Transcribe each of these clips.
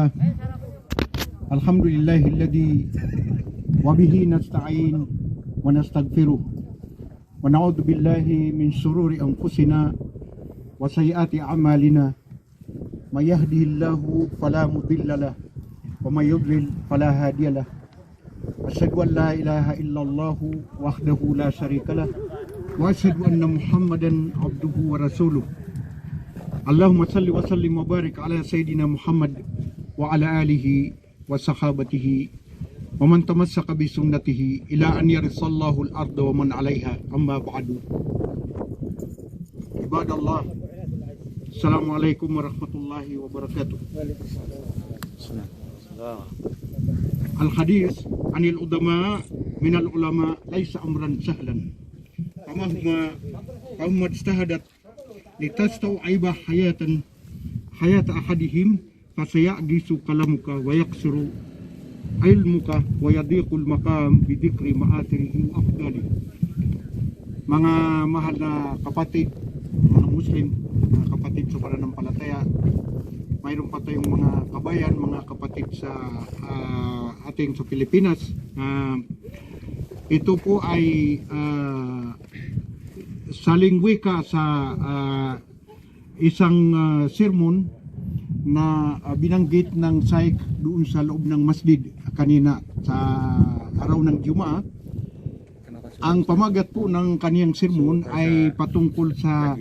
الله الحمد لله الذي وبه نستعين ونستغفره ونعوذ بالله من شرور أنفسنا وسيئات أعمالنا من يهده الله فلا مضل له ومن يضلل فلا هادي له أشهد أن لا إله إلا الله وحده لا شريك له وأشهد أن محمدا عبده ورسوله اللهم صل وسلم وبارك على سيدنا محمد وعلى آله وصحابته ومن تمسك بسنته إلى أن يرث الله الأرض ومن عليها أما بعد عباد الله السلام عليكم ورحمة الله وبركاته. الحديث عن العلماء من العلماء ليس أمرا سهلا فمهما اجتهدت لتستوعب حياة أحدهم فسيعجز كلامك ويقصر علمك ويضيق المقام بذكر مآثره وأفضاله. Mga mahal na kapatid, mga Muslim, mga kapatid sa pananampalataya, mayroon pa tayong mga kabayan, mga kapatid sa ating sa Pilipinas. Ito po ay salingwika sa isang sermon na binanggit ng Shaykh doon sa loob ng masjid kanina sa araw ng Jumaa. Ang pamagat po ng kaniyang sermon ay patungkol sa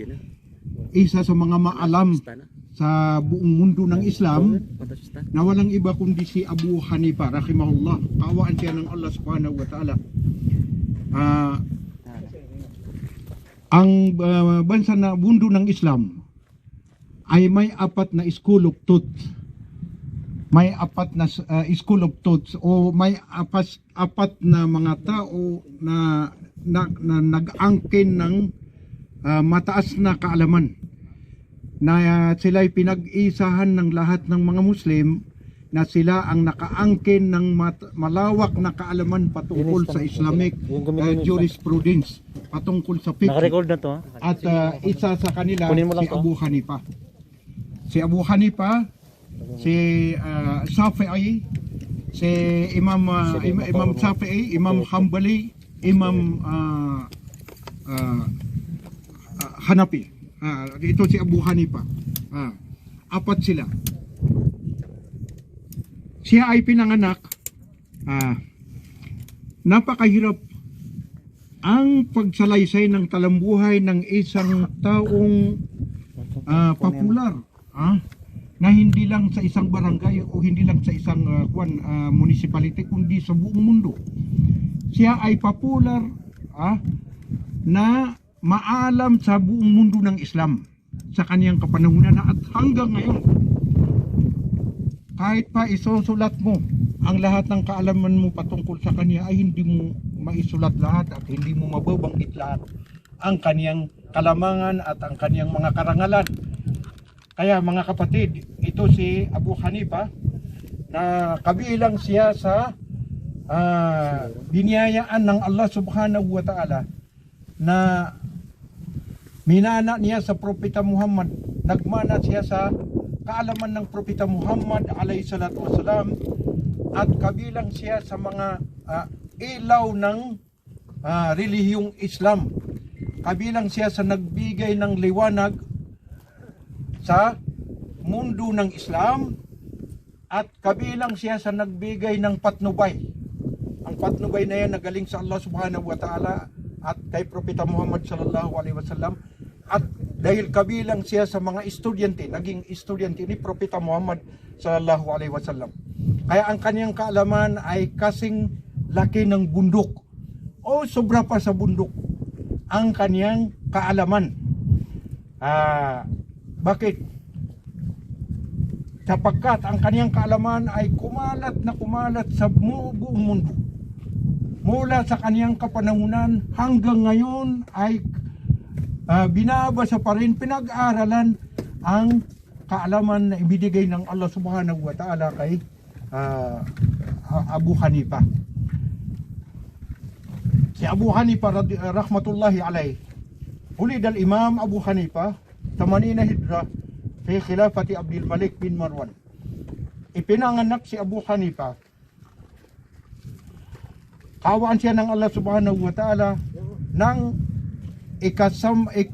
isa sa mga maalam sa buong mundo ng Islam na walang iba kundi si Abu Hanifa rahimahullah. Kaawaan siya ng Allah subhanahu wa ta'ala. Ang bansa na mundo ng Islam ay may apat na school of thought. May apat na school of thoughts o may apat na mga tao na nag-angkin ng mataas na kaalaman na sila'y pinag-isahan ng lahat ng mga Muslim na sila ang nakaangkin ng malawak na kaalaman patungkol sa Islamic jurisprudence, patungkol sa fiqh. Naka-record na to, ha? At isa sa kanila si Abu Hanifa. Si Abu Hanifa, si Shafi'i, si Imam Shafi'i, Imam Hanbali, Imam Hanafi. Ito si Abu Hanifa. Apat sila. Siya ay pinanganak. Napakahirap ang pagsalaysay ng talambuhay ng isang taong popular. Na hindi lang sa isang barangay o hindi lang sa isang municipality kundi sa buong mundo. Siya ay popular na maalam sa buong mundo ng Islam sa kaniyang kapanahunan at hanggang ngayon kahit pa isusulat mo ang lahat ng kaalaman mo patungkol sa kaniya ay hindi mo maisulat lahat at hindi mo mababanggit lahat ang kaniyang kalamangan at ang kaniyang mga karangalan. Kaya mga kapatid, ito si Abu Hanifa na kabilang siya sa biniyayaan ng Allah subhanahu wa ta'ala na minana niya sa Propeta Muhammad. Nagmana siya sa kaalaman ng Propeta Muhammad alayhi salatu wasalam at kabilang siya sa mga ilaw ng relihiyong Islam. Kabilang siya sa nagbigay ng liwanag sa mundo ng Islam at kabilang siya sa nagbigay ng patnubay. Ang patnubay na yan nagaling sa Allah subhanahu wa ta'ala at kay Propeta Muhammad sallallahu alaihi wasallam at dahil kabilang siya sa mga estudyante, naging estudyante ni Propeta Muhammad sallallahu alaihi wasallam. Kaya ang kanyang kaalaman ay kasing laki ng bundok o sobra pa sa bundok ang kanyang kaalaman. Bakit? Sapagkat ang kaniyang kaalaman ay kumalat na kumalat sa buong mundo. Mula sa kaniyang kapanahunan hanggang ngayon ay binabasa pa rin, pinag-aaralan ang kaalaman na ibinigay ng Allah subhanahu wa ta'ala kay Abu Hanifa. Si Abu Hanifa rahmatullahi alayh, ulid al-Imam Abu Hanifa 80 Hijrah fi khilafati Abdul Malik bin Marwan. ipinanganak si Abu Hanifa, kawaan siya ng Allah subhanahu wa ta'ala ng ika-80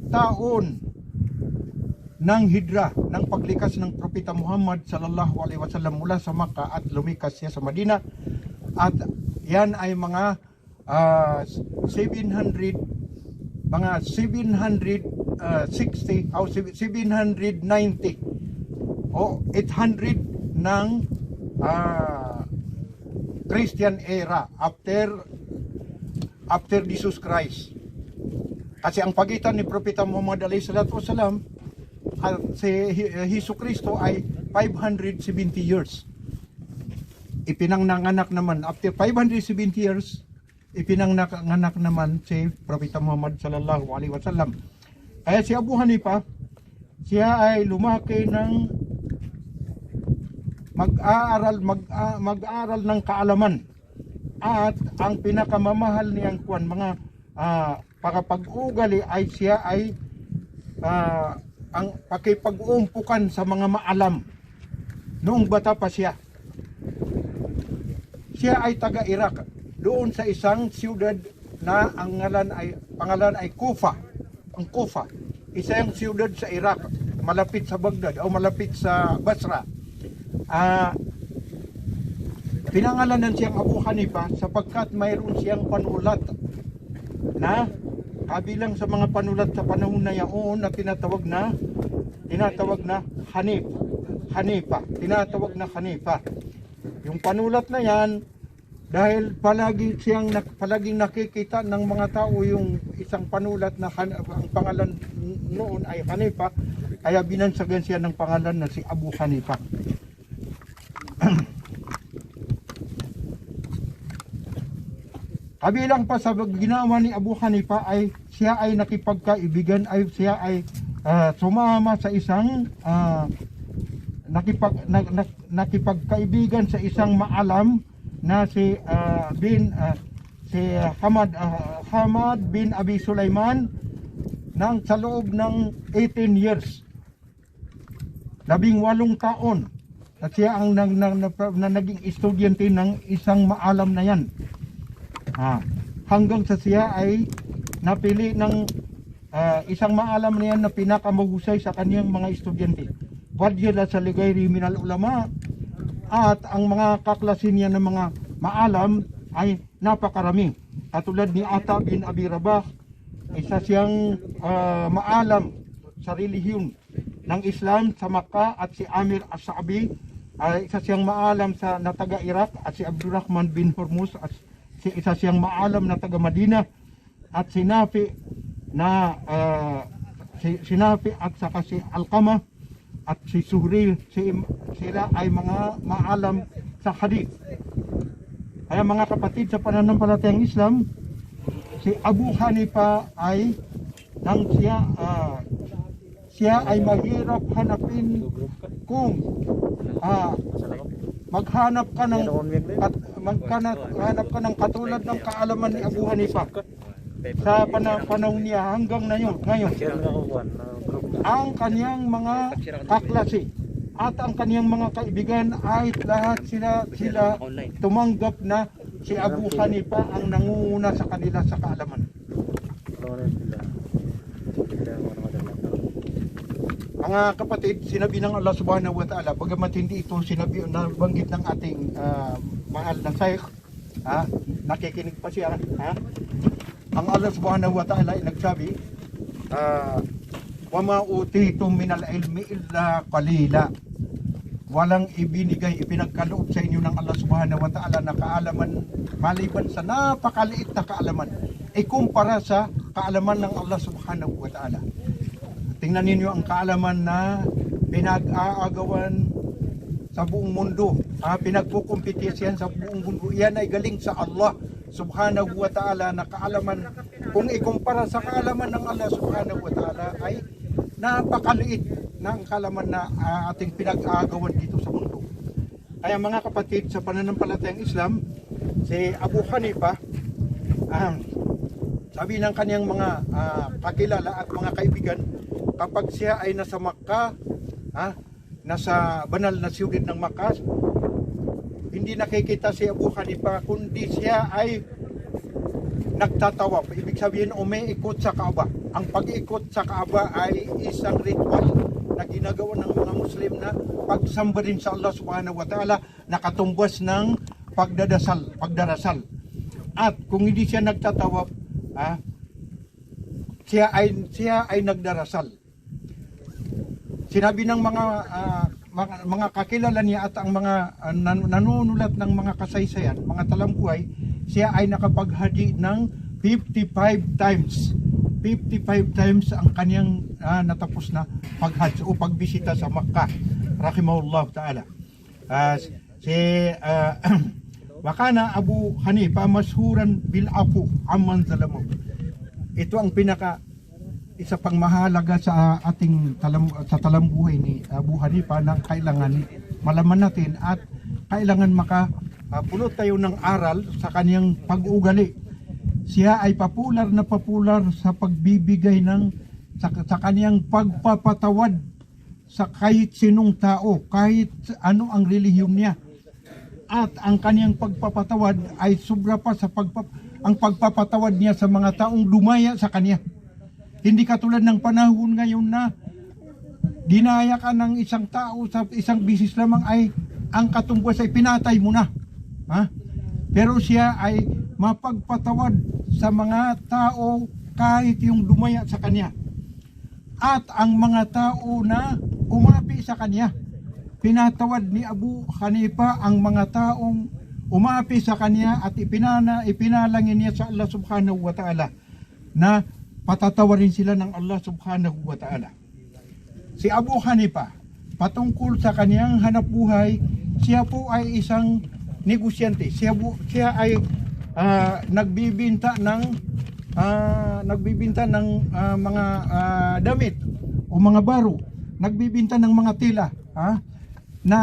taon ng hidra, ng paglikas ng Propeta Muhammad sallallahu alaihi wasallam mula sa Makkah at lumikas siya sa Madina. At yan ay mga 760 o 790 o 800 ng Christian era after Jesus Christ. Kasi ang pagitan ni Propeta Muhammad alayhi salatu wasalam at si Hesus Kristo ay 570 years. Ipinanganak naman after 570 years, ipinanganak naman si Propeta Muhammad sallallahu alaihi wasallam. Kaya si Abu Hanifa, siya ay lumaki ng mag-aaral ng kaalaman, at ang pinakamamahal niyang mga pagpag-ugali ay siya ay ang pakipag-umpukan sa mga maalam. Noong bata pa siya ay taga-Iraq, doon sa isang siyudad na ang pangalan ay Kufa. Ang Kufa, isa yung siyudad sa Iraq, malapit sa Baghdad o malapit sa Basra. Pinangalanan siyang Abu Hanifa sapagkat mayroon siyang panulat na kabilang sa mga panulat sa panahon na yaon na tinatawag na Hanifa. Yung panulat na yan, dahil palaging nakikita ng mga tao yung isang panulat na ang pangalan noon ay Hanifa, kaya binansagan siya ng pangalan na si Abu Hanifa. Kabilang pa sa ginawa ni Abu Hanifa ay siya ay nakipagkaibigan, sumama sa isang nakipagkaibigan sa isang maalam na si Hamad bin Abi Sulaiman sa loob ng 18 years, 18 taon, at siya ang naging estudyante ng isang maalam na yan. Hanggang sa siya ay napili ng isang maalam na yan na pinakamahusay sa kaniyang mga estudyante. Wadjala sa ligayri minal ulama, at ang mga kaklase niya ng mga maalam ay napakarami. Katulad ni Ata bin Abi Rabah, isa siyang maalam sa relihiyon ng Islam sa Makkah, at si Amir as-Sa'bi ay isa siyang maalam na taga Iraq, at si Abdurrahman bin Hormuz at isa siyang maalam na taga Madina, at si Nafi at saka si Alqama at si Suhri, sila ay mga maalam sa hadith. Kaya mga kapatid sa pananampalatayang Islam, si Abu Hanifa ay siya ay mahirap hanapin kung maghanap ka ng katulad ng kaalaman ni Abu Hanifa sa panahon niya hanggang ngayon. Ang kaniyang mga kaklase at ang kaniyang mga kaibigan ay lahat sila tumanggap na si Abu Hanifa ang nangunguna sa kanila sa kaalaman. Mga kapatid, sinabi ng Allah subhanahu wa ta'ala, bagamat hindi ito sinabi na banggit ng ating mahal na Shaykh, nakikinig pa siya, ang Allah subhanahu wa ta'ala ay nagsabi, wa ma utitum minal ilmi illa qalila. Walang ipinagkaloob sa inyo ng Allah subhanahu wa ta'ala na kaalaman maliban sa napakaliit na kaalaman, ikumpara sa kaalaman ng Allah subhanahu wa ta'ala. Tingnan ninyo ang kaalaman na pinag-aagawan sa buong mundo, pinagkukumpetensyan sa buong mundo, yan ay galing sa Allah subhanahu wa ta'ala na kaalaman. Kung ikumpara sa kaalaman ng Allah subhanahu wa ta'ala ay napakaliit ng kaalaman na ating pinag-aagawan dito sa mundo. Kaya mga kapatid sa pananampalatayang Islam, si Abu Hanifa, sabi ng kanyang mga kakilala at mga kaibigan, kapag siya ay nasa Makkah, nasa banal na siyudad ng Makkah, hindi nakikita si Abu Hanifa kundi siya ay nagtatawaf. Ibig sabihin umiikot sa Kaaba. Ang pag-ikot sa Kaaba ay isang ritual na ginagawa ng mga Muslim na pagsamba din sa Allah Subhanahu wa Ta'ala, nakatumbas ng pagdarasal. At kung hindi siya nagtatawaf, siya ay nagdarasal. Sinabi ng mga kakilala niya at ang mga nanunulat ng mga kasaysayan, mga talambuhay, siya ay nakapaghadi ng 55 times. 55 times ang kanyang natapos na paghajj o pagbisita sa Makkah, rahimahullah ta'ala. Wakana Abu Hanifa mashuran bil afu amman zalamu. Ito ang isa pang mahalaga sa ating sa talambuhay ni Abu Hanifa na kailangan malaman natin at kailangan makapulot tayo ng aral sa kanyang pag-ugali. Siya ay popular sa pagbibigay sa kanyang pagpapatawad sa kahit sinong tao, kahit ano ang relihiyon niya. At ang kanyang pagpapatawad ay sobra pa sa ang pagpapatawad niya sa mga taong dumaya sa kanya. Hindi katulad ng panahon ngayon na dinaya ka ng isang tao sa isang bisis lamang ay ang katumbas ay pinatay mo na. Pero siya ay mapagpatawad sa mga tao kahit yung dumaya sa kanya. At ang mga tao na umapi sa kanya, pinatawad ni Abu Hanifa ang mga taong umapi sa kanya at ipinalangin niya sa Allah Subhanahu wa Ta'ala na patatawarin sila ng Allah Subhanahu wa Ta'ala. Si Abu Hanifa, patungkol sa kanyang hanapbuhay, siya po ay isang negosyante. Siya ay nagbibinta ng mga damit o mga baro, nagbibinta ng mga tela, na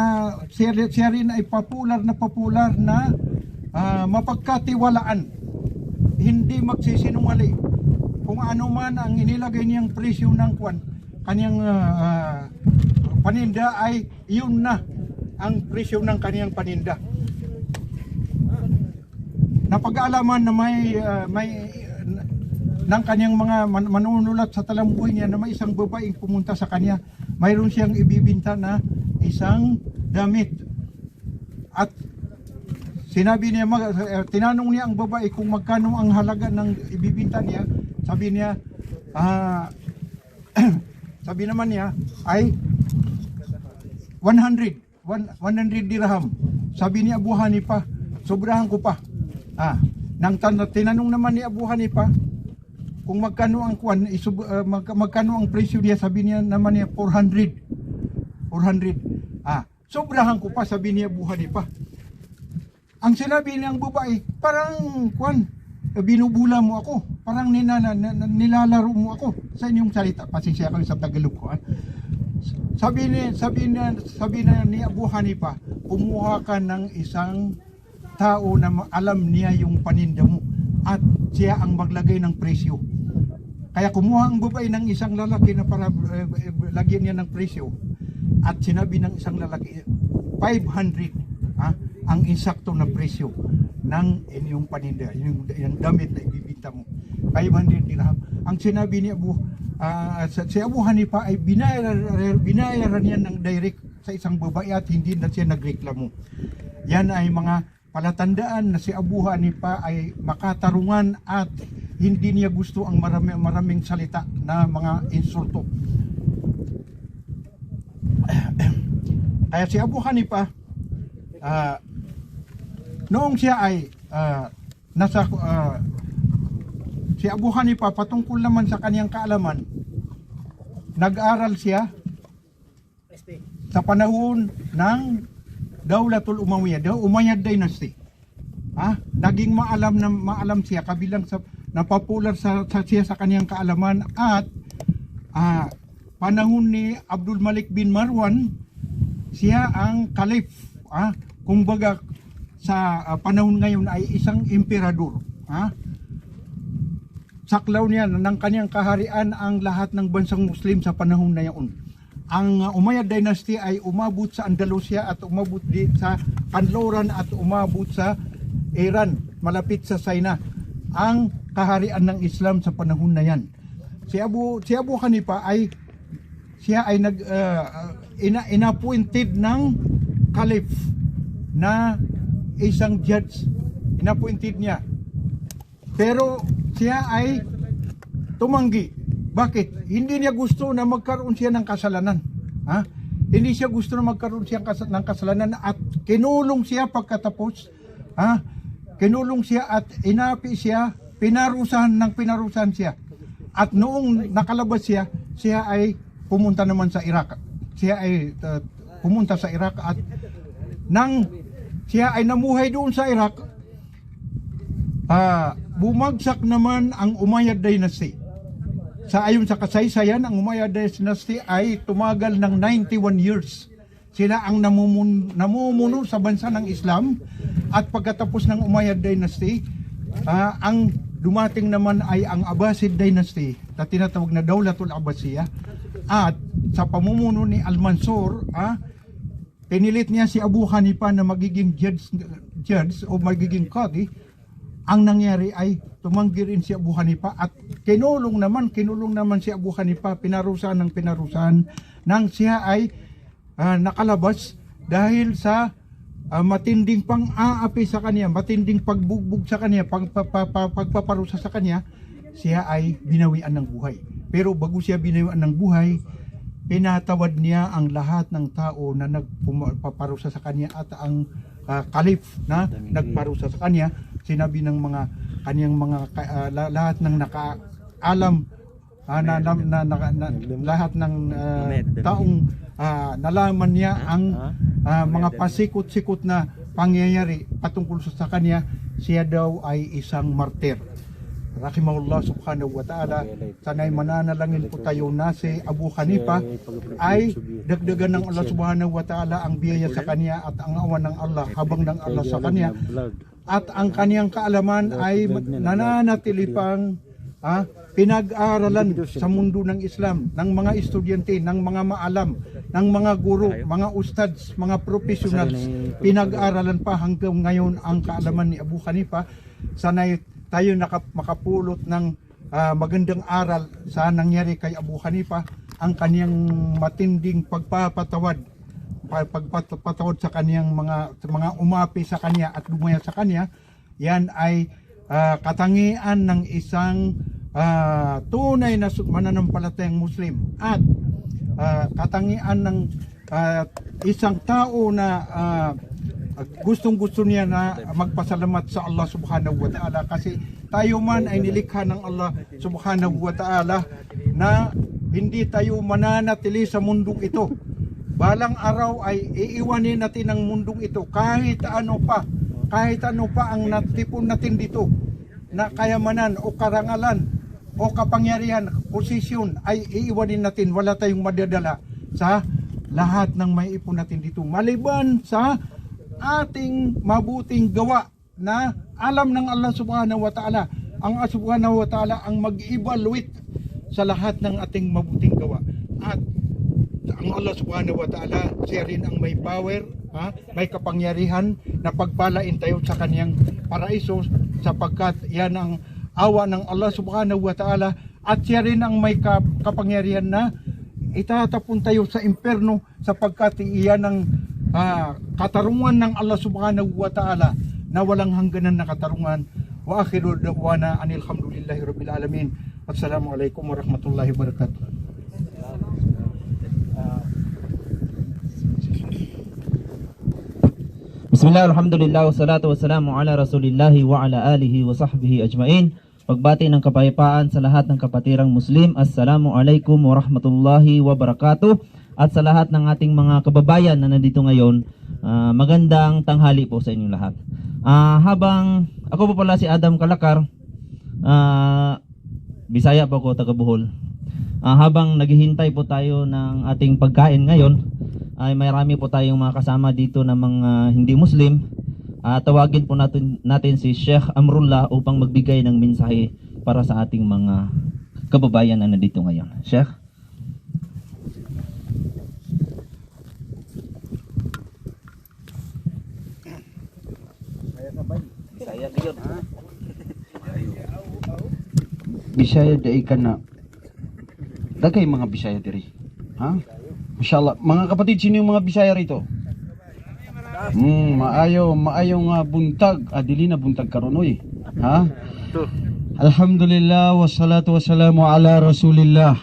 siya rin ay popular na mapagkatiwalaan, hindi magsisinungaling. Kung ano man ang inilagay niyang presyo ng kanyang paninda ay yun na ang presyo ng kanyang paninda. Napag-aalaman na may ng kanyang mga manunulat sa talambuhay niya na may isang babaeng pumunta sa kanya, mayroon siyang ibibinta na isang damit. At sinabi niya, tinanong niya ang babae kung magkano ang halaga ng ibibinta niya. Sabi niya, sabi naman niya ay 100 dirham. Sabi ni Abu Hanifa, sobrahan ko pa. Tinanong naman ni Abu Hanifa kung magkano ang magkano ang presyo niya. Sabi niya naman niya 400. Sobrahan ko pa, sabi ni Abu Hanifa. Ang sinabi niyang babae, parang binubula mo ako, parang nilalaro mo ako sa inyong salita. Pasensya kayo sa Tagalog ko. Sabi na ni Abu Hanifa, kumuha ka ng isang tao na alam niya yung paninda mo at siya ang maglagay ng presyo. Kaya kumuha ang babae ng isang lalaki na para lagyan niya ng presyo, at sinabi ng isang lalaki 500 ang insakto na presyo ng inyong paninda, yung damit na ibibinta mo, 500 dirham. Ang sinabi ni si Abu Hanifa ay binayaran niya ng direct sa isang babae at hindi na siya nagreklamo. Yan ay mga palatandaan na si Abu Hanifa ay makatarungan at hindi niya gusto ang maraming salita na mga insulto. Kaya si Abu Hanifa, noong siya ay si Abu Hanifa, patungkol naman sa kanyang kaalaman, nag-aral siya sa panahon ng Dawlatul Umayyad, Umayyad Dynasty. Naging maalam siya kabilang sa napopular siya sa kanyang kaalaman. At panahon ni Abdul Malik bin Marwan, siya ang kalif. Kumbaga sa panahon ngayon ay isang emperador. Saklaw niya ng kanyang kaharian ang lahat ng bansang Muslim sa panahon na yun. ang Umayyad Dynasty ay umabot sa Andalusia at umabot din sa Kanluran at umabot sa Iran, malapit sa China, ang kaharian ng Islam sa panahon na yan. Si Abu Hanifa ay inappointed ng caliph na isang judge. Inappointed niya. Pero siya ay tumanggi. Bakit? Hindi niya gusto na magkaroon siya ng kasalanan. Ha? Hindi siya gusto na magkaroon siya ng kasalanan at kinulong siya pagkatapos. Ha? Kinulong siya at inapi siya, pinarusahan siya. At noong nakalabas siya ay pumunta naman sa Iraq. Siya ay pumunta sa Iraq at nang siya ay namuhay doon sa Iraq, bumagsak naman ang Umayyad Dynasty. Ayon sa kasaysayan, ang Umayyad Dynasty ay tumagal ng 91 years. Sila ang namumuno sa bansa ng Islam at pagkatapos ng Umayyad Dynasty, ang dumating naman ay ang Abbasid Dynasty na tinatawag na Dawlatul Abbasiyah at sa pamumuno ni Al-Mansur, pinilit niya si Abu Hanifa na magiging judge o magiging qadi. Ang nangyari ay tumanggi rin si Abu Hanifa at kinulong naman si Abu Hanifa, pinarusahan nang siya ay nakalabas dahil sa matinding pang-aapi sa kanya, matinding pagbugbog sa kanya, pagpaparusa sa kanya, siya ay binawian ng buhay. Pero bago siya binawian ng buhay, pinatawad niya ang lahat ng tao na nagpaparusa sa kanya at ang kalif na nagparusa sa kanya. Sinabi ng mga kanyang lahat ng nakaalam lahat ng taong nalaman niya ang mga pasikot-sikot na pangyayari patungkol sa kanya, siya daw ay isang martir. Rahimahullah subhanahu wa ta'ala. Sana'y mananalangin po tayo na si Abu Hanifa ay dagdagan ng Allah subhanahu wa ta'ala ang biyaya sa kanya at ang awan ng Allah, habang ng Allah sa kanya, at ang kaniyang kaalaman ay nananatili pang pinag-aaralan sa mundo ng Islam, ng mga estudyante, ng mga maalam, ng mga guro, mga ustads, mga professionals. Pinag-aaralan pa hanggang ngayon ang kaalaman ni Abu Hanifa. Sana'y tayo makapulot ng magandang aral sa nangyari kay Abu Hanifa, ang kaniyang matinding pagpapatawad sa kaniyang mga umapi sa kanya at lumaya sa kanya. Yan ay katangian ng isang tunay na mananampalatayang Muslim at katangian ng isang tao na gustong-gusto niya na magpasalamat sa Allah subhanahu wa ta'ala, kasi tayo man ay nilikha ng Allah subhanahu wa ta'ala na hindi tayo mananatili sa mundong ito. Balang araw ay iiwanin natin ang mundong ito kahit ano pa ang natipon natin dito na kayamanan o karangalan o kapangyarihan, posisyon, ay iiwanin natin. Wala tayong madadala sa lahat ng may ipon natin dito, maliban sa ating mabuting gawa na alam ng Allah subhanahu wa ta'ala. Ang Allah subhanahu wa ta'ala ang mag-evaluate sa lahat ng ating mabuting gawa. At ang Allah subhanahu wa ta'ala, siya rin ang may power, may kapangyarihan na pagpalain tayo sa kaniyang paraiso, sapagkat yan ang awa ng Allah subhanahu wa ta'ala, at siya rin ang may kapangyarihan na itatapon tayo sa impyerno, sapagkat iyan ang katarungan ng Allah subhanahu wa ta'ala na walang hangganan na katarungan. Wa akhiru da'wana anil hamdulillahi rabbil alamin. Wassalamualaikum warahmatullahi wabarakatuh. Bismillah, alhamdulillah, wassalatu wassalamu ala rasulillahi wa ala alihi wa sahbihi ajmain. Pagbati ng kapayapaan sa lahat ng kapatirang Muslim. Assalamualaikum warahmatullahi wabarakatuh. At sa lahat ng ating mga kababayan na nandito ngayon, magandang tanghali po sa inyong lahat. Habang ako po pala si Adam Kalakar, Bisaya po ako, taga Bohol. Habang naghihintay po tayo ng ating pagkain ngayon, ay marami po tayong mga kasama dito na mga hindi Muslim. Tawagin po natin si Sheikh Amrullah upang magbigay ng mensahe para sa ating mga kababayan na nandito ngayon. Sheikh? Bisaya dai ka na. Dagay mga Bisaya diri. Ha? Masyaallah. Mga kapatid, sino yung mga Bisaya rito? Maayo nga buntag. Dili na buntag karonoy. Ha? Alhamdulillah wassalatu wassalamu ala Rasulillah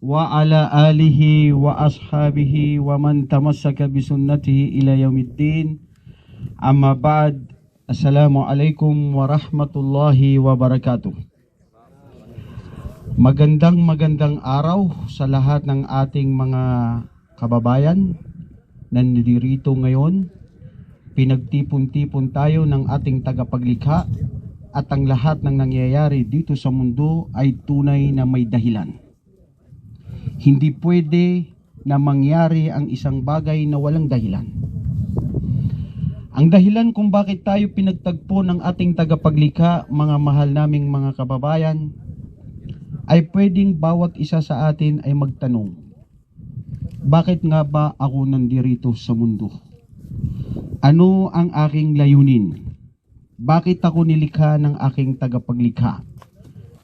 wa ala alihi wa ashabihi wa man tamassaka bi sunnatihi ila yaumiddin. Amma ba'd. Assalamualaikum warahmatullahi wabarakatuh. Magandang araw sa lahat ng ating mga kababayan na nandirito ngayon. Pinagtipon-tipon tayo ng ating tagapaglikha at ang lahat ng nangyayari dito sa mundo ay tunay na may dahilan. Hindi pwede na mangyari ang isang bagay na walang dahilan. Ang dahilan kung bakit tayo pinagtagpo ng ating tagapaglikha, mga mahal naming mga kababayan, ay pwedeng bawat isa sa atin ay magtanong, bakit nga ba ako nandirito sa mundo? Ano ang aking layunin? Bakit ako nilikha ng aking tagapaglikha?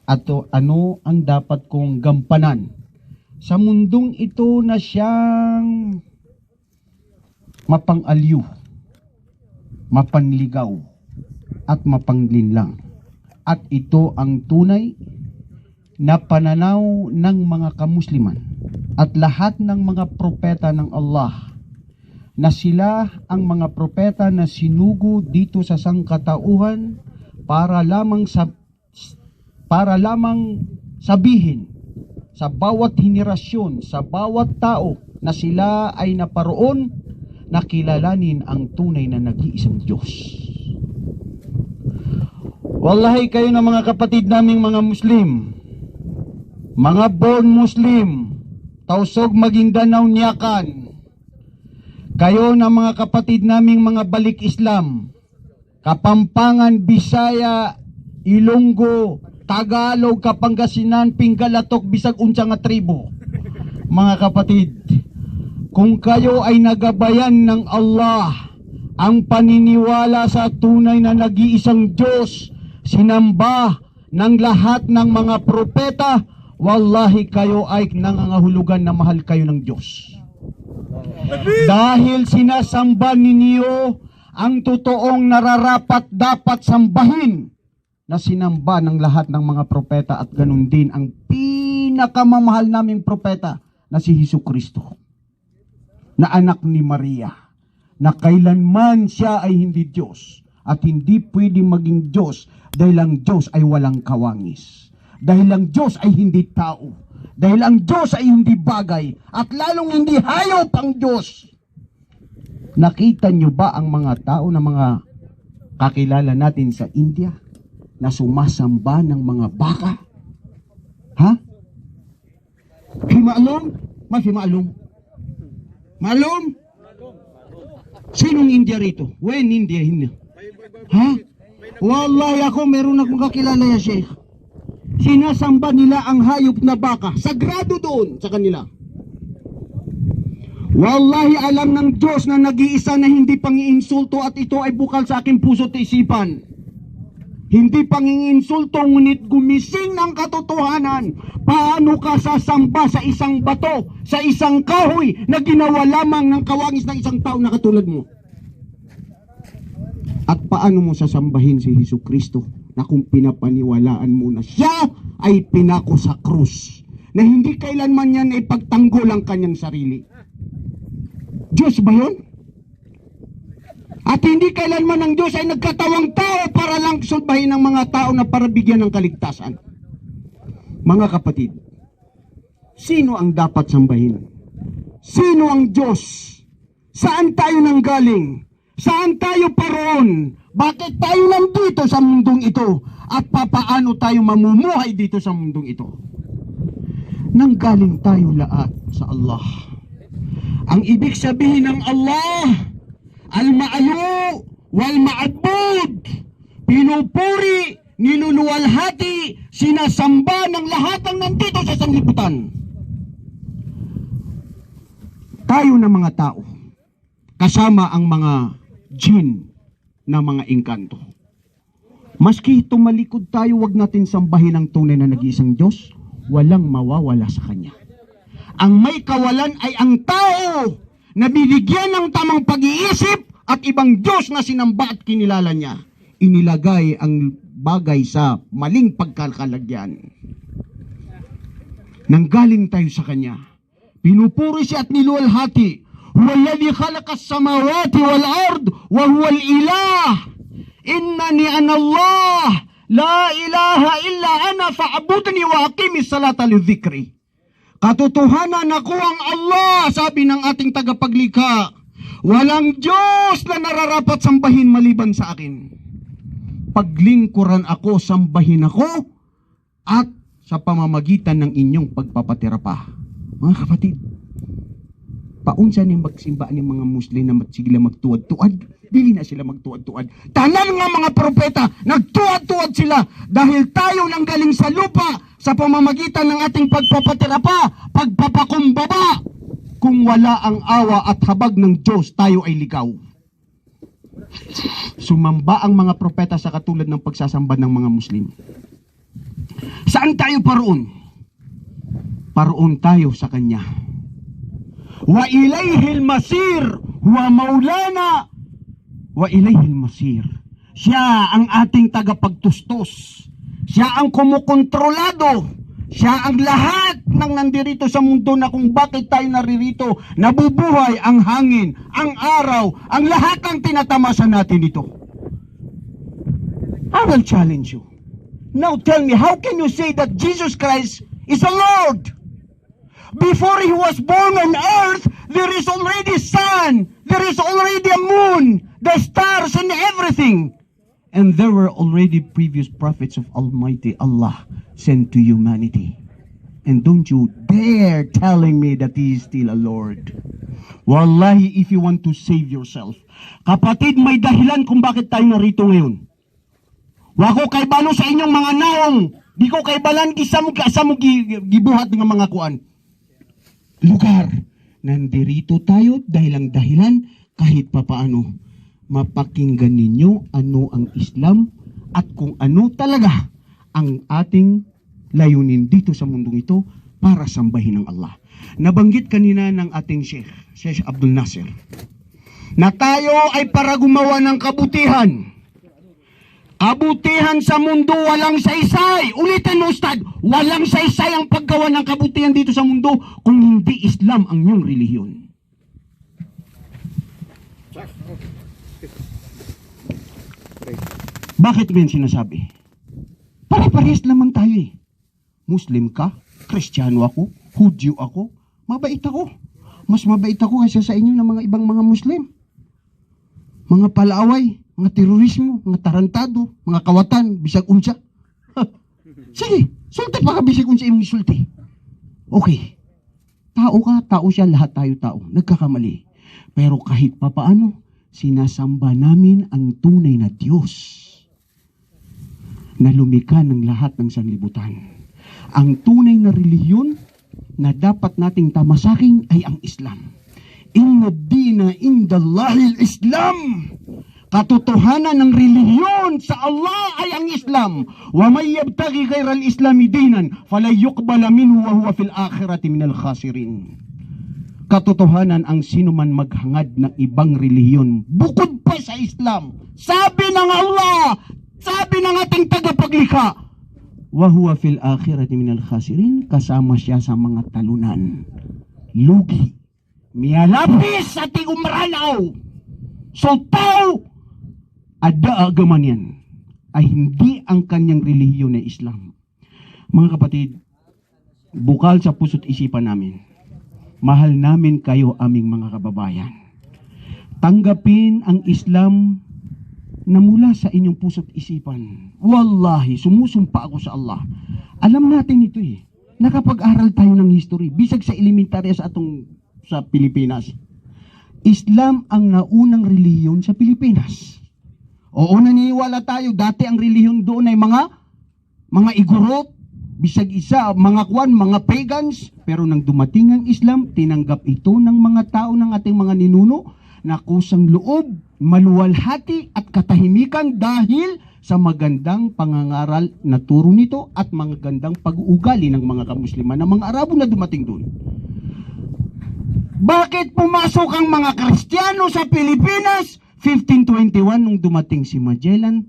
At ano ang dapat kong gampanan sa mundong ito na siyang mapang-aliw, mapanligaw, at mapanglinlang? At ito ang tunay na pananaw ng mga kamusliman at lahat ng mga propeta ng Allah, na sila ang mga propeta na sinugo dito sa sangkatauhan para lamang sabihin sa bawat henerasyon, sa bawat tao na sila ay naparoon na kilalanin ang tunay na nag-iisang Diyos. Wallahi kayo na mga kapatid naming mga Muslim, mga born Muslim, Tausog, Maguindanao, Niacan, kayo na mga kapatid naming mga balik Islam, Kapampangan, Bisaya, Ilonggo, Tagalog, Kapangasinan, Pingalatok, bisag unsa nga tribo. Mga kapatid, kung kayo ay nagabayan ng Allah, ang paniniwala sa tunay na nag-iisang Diyos, sinamba ng lahat ng mga propeta, wallahi kayo ay nangangahulugan na mahal kayo ng Diyos. Dahil sinasamba ninyo ang totoong nararapat dapat sambahin na sinamba ng lahat ng mga propeta, at ganun din ang pinakamamahal naming propeta na si Jesucristo, na anak ni Maria, na kailanman siya ay hindi Diyos at hindi pwedeng maging Diyos dahil ang Diyos ay walang kawangis. Dahil ang Diyos ay hindi tao. Dahil ang Diyos ay hindi bagay. At lalong hindi hayop ang Diyos. Nakita nyo ba ang mga tao na mga kakilala natin sa India na sumasamba ng mga baka? Ha? Himalong? Mas himalong? Malum? Sinong India rito? When India? Ha? Wallahi ako, meron akong kakilala ya Sheikh. Sinasamba nila ang hayop na baka. Sagrado doon sa kanila. Wallahi alam ng Diyos na nag-iisa na hindi pangiinsulto, at ito ay bukal sa aking puso at isipan. Hindi panginginsulto, ngunit gumising ng katotohanan. Paano ka sasamba sa isang bato, sa isang kahoy na ginawa lamang ng kawangis ng isang tao na katulad mo? At paano mo sasambahin si Jesucristo na kung pinapaniwalaan mo na siya ay pinako sa krus, na hindi kailanman yan ay pagtanggol ang kanyang sarili? Diyos ba yun? At hindi kailanman ang Diyos ay nagkatawang tao para lang sulbahin ng mga tao na para bigyan ng kaligtasan. Mga kapatid, sino ang dapat sambahin? Sino ang Diyos? Saan tayo nanggaling? Saan tayo paroon? Bakit tayo nandito sa mundong ito? At papaano tayo mamumuhay dito sa mundong ito? Nanggaling tayo lahat sa Allah. Ang ibig sabihin ng Allah, al-ma'alu wal-ma'abud, pinupuri, niluluwalhati, sinasamba ng lahat ng nandito sa sanglibutan. Tayo na mga tao, kasama ang mga jinn, na mga engkanto. Maski tumalikod tayo, wag natin sambahin ang tunay na nag-iisang Diyos. Walang mawawala sa Kanya. Ang may kawalan ay ang tao na binigyan ng tamang pag-iisip at ibang Diyos na sinamba at kinilala niya. Inilagay ang bagay sa maling pagkakalagyan. Nanggaling tayo sa Kanya. Pinupuri siya at niluwalhati. Huwalladhi khalaqas samawati wal ard wa huwal ilah. Innani ana Allah. La ilaha illa ana fa'budni wa aqimis salata lidhikri. Katotohanan ako ang Allah, sabi ng ating tagapaglikha. Walang Diyos na nararapat sambahin maliban sa akin. Paglingkuran ako, sambahin ako, at sa pamamagitan ng inyong pagpapatira pa. Mga kapatid, paunsa ni magsimba ni mga Muslim na sila magtuwad-tuwad? Dili na sila magtuwad-tuwad. Tanan nga mga propeta, nagtuwad-tuwad sila dahil tayo nang galing sa lupa sa pamamagitan ng ating pagpapatira pa, pagpapakumbaba. Kung wala ang awa at habag ng Diyos, tayo ay ligaw. Sumamba ang mga propeta sa katulad ng pagsasamba ng mga Muslim. Saan tayo paroon? Paroon tayo sa Kanya. Wa ilayhil masir, wa maulana, wa ilayhil masir. Siya ang ating tagapagtustos. Siya ang kumukontrolado. Siya ang lahat ng nandirito sa mundo na kung bakit tayo naririto. Nabubuhay ang hangin, ang araw, ang lahat ng tinatamasa natin ito. I will challenge you. Now tell me, how can you say that Jesus Christ is the Lord? Before He was born on earth, there is already sun, there is already a moon, the stars and everything. And there were already previous prophets of Almighty Allah sent to humanity. And don't you dare telling me that He is still a Lord. Wallahi, if you want to save yourself. Kapatid, may dahilan kung bakit tayo narito ngayon. Wako kay balo sa inyong mga naong. Di ko kay balan gisamog gibuhat ng mga kuan. Lugar. Nandirito tayo dahil ang dahilan kahit papaano. Mapakinggan ninyo ano ang Islam at kung ano talaga ang ating layunin dito sa mundong ito para sambahin ang Allah. Nabanggit kanina ng ating Sheikh Abdul Nasir, na tayo ay para gumawa ng kabutihan. Kabutihan sa mundo, walang saysay. Ulitin mo, Ustad, walang saysay ang paggawa ng kabutihan dito sa mundo kung hindi Islam ang iyong relihiyon. Bakit mo yan sinasabi? Pare-parehas naman tayo eh. Muslim ka, Kristiyano ako, Hudyo ako, mabait ako. Mas mabait ako kaysa sa inyo ng mga ibang mga Muslim. Mga palaaway, mga terorismo, mga tarantado, mga kawatan, bisag unsa. Sige, sulti pa ka bisag unsa imong sulti. Okay. Tao ka, tao siya, lahat tayo tao. Nagkakamali. Pero kahit papaano, sinasamba namin ang tunay na Diyos na lumikha ng lahat ng sanlibutan. Ang tunay na relihiyon na dapat nating tamasakin ay ang Islam. Inna dina indallahil Islam. Katotohanan ng relihiyon sa Allah ay ang Islam. Wa may yabtaghi ghayral islami dinan falay yuqbala minhu wa huwa fil akhirati minal khasirin. Katotohanan ang sino man maghangad ng ibang relihiyon bukod pa sa Islam. Sabi ng Allah, sabi ng ating tagapaglikha, wa huwa fil akhirati minal khasirin, kasama siya sa mga talunan. Lugi. Miyalapis sa tigumranaw. So tao, ada agaman yan, ay hindi ang kanyang relihiyon na Islam. Mga kapatid, bukal sa puso't isipan namin, mahal namin kayo aming mga kababayan. Tanggapin ang Islam na mula sa inyong puso't isipan. Wallahi, sumusumpa ako sa Allah. Alam natin ito eh. Nakapag-aral tayo ng history. Bisag sa elementarya sa Pilipinas. Islam ang naunang relihiyon sa Pilipinas. Oo, naniniwala tayo. Dati ang relihiyon doon ay mga igorot, bisag isa, mga kwan, mga pagans. Pero nang dumating ang Islam, tinanggap ito ng mga tao ng ating mga ninuno na kusang loob maluwalhati at katahimikan dahil sa magandang pangangaral na turo nito at magandang pag-uugali ng mga kamusliman ng mga Arabo na dumating doon. Bakit pumasok ang mga Kristiyano sa Pilipinas? 1521 nung dumating si Magellan,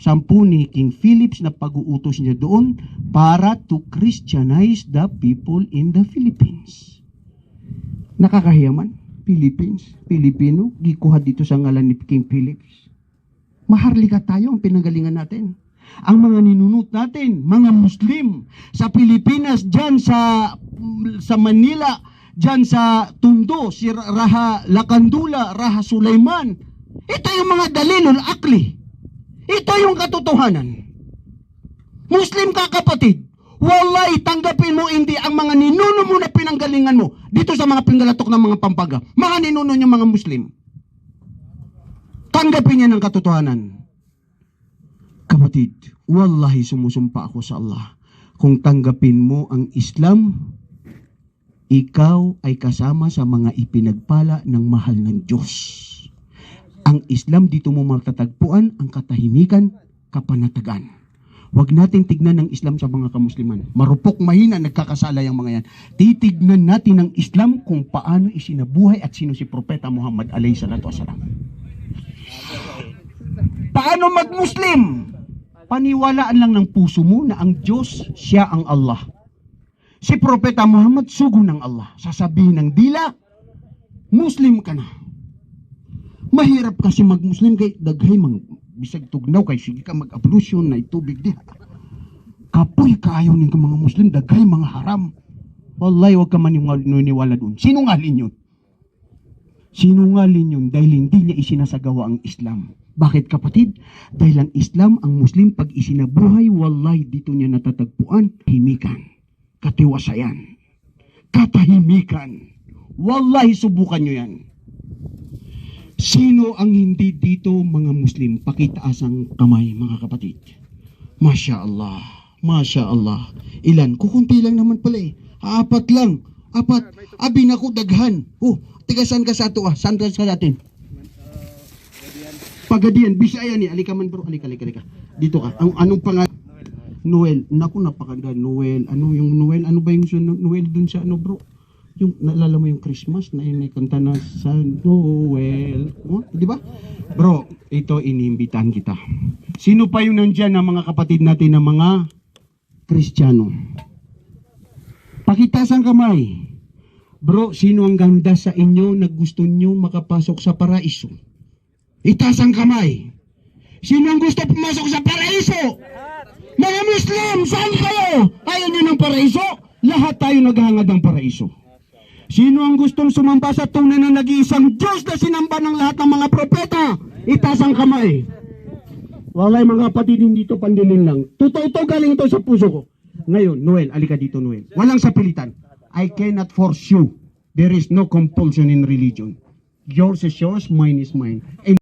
10 ni King Philips na pag-uutos niya doon para to Christianize the people in the Philippines. Nakakahiyaman, Philippines, Pilipino, gikuha dito sa ngalan ni King Philips. Maharlika tayo ang pinanggalingan natin. Ang mga ninunot natin, mga Muslim sa Pilipinas, dyan sa Manila, dyan sa Tondo, si Raha Lakandula, Raha Sulaiman. Ito yung mga dalilul akli. Ito yung katotohanan. Muslim ka kapatid, wallahi tanggapin mo hindi ang mga ninuno mo na pinanggalingan mo dito sa mga pinggalatok ng mga Pampaga. Mga ninuno niyo mga Muslim. Tanggapin niya ng katotohanan. Kapatid, wallahi sumusumpa ako sa Allah. Kung tanggapin mo ang Islam, ikaw ay kasama sa mga ipinagpala ng mahal ng Diyos. Ang Islam dito mo matatagpuan ang katahimikan, kapanatagan. Huwag natin tignan ng Islam sa mga kamusliman. Marupok, mahina, nagkakasala yung mga yan. Titignan natin ng Islam kung paano isinabuhay at sino si Propeta Muhammad alayhi salatu wasalam. Paano mag-Muslim? Paniwalaan lang ng puso mo na ang Diyos, siya ang Allah. Si Propeta Muhammad, sugo ng Allah. Sasabihin ng dila, Muslim ka na. Mahirap kasi mag-Muslim kay daghay mang bisag tugnaw kay sige ka mag-ablution na itubig di. Kapoy kaayo ning mga Muslim daghay mga haram. Wallahi wag ka maniniwala doon. Sinungaling yun. Sinungaling yun dahil hindi niya isinasagawa ang Islam. Bakit kapatid? Dahil ang Islam, ang Muslim pag isinabuhay, wallahi dito niya natatagpuan himikan, katiwasayan, katahimikan. Wallahi subukan nyo yan. Sino ang hindi dito mga Muslim? Pakitaas ang kamay mga kapatid. Masya Allah. Masya Allah. Ilan? Kukunti lang naman pala eh. 4 lang. 4. Abi na ko daghan. Tigasan ka sa ato ah. Saan ka sa natin? Pagadian. Bisaya ni. Alika man bro. Alika. Dito ka. Anong pangalan? Noel. Naku, napakaganda. Noel. Ano yung Noel? Ano ba yung Noel dun sa ano bro? Yung naalala mo yung Christmas na yung kanta na sa Noel, di ba? Bro, ito iniimbitahan kita. Sino pa yung nandiyan ng mga kapatid natin na mga Kristiyano? Pakitaas ang kamay. Bro, sino ang ganda sa inyo na gusto nyo makapasok sa paraiso? Itaas ang kamay. Sino ang gusto pumasok sa paraiso? Mga Muslim, saan kayo? Ayaw nyo ng paraiso? Lahat tayo naghahangad ng paraiso. Sino ang gustong sumamba sa tunay na nag-iisang Diyos na sinamba ng lahat ng mga propeta? Itaas ang kamay. Walay mga kapatid, hindi ito pandilin lang. Totoo ito, galing ito sa puso ko. Ngayon, Noel, alika dito Noel. Walang sapilitan. I cannot force you. There is no compulsion in religion. Yours is yours, mine is mine. And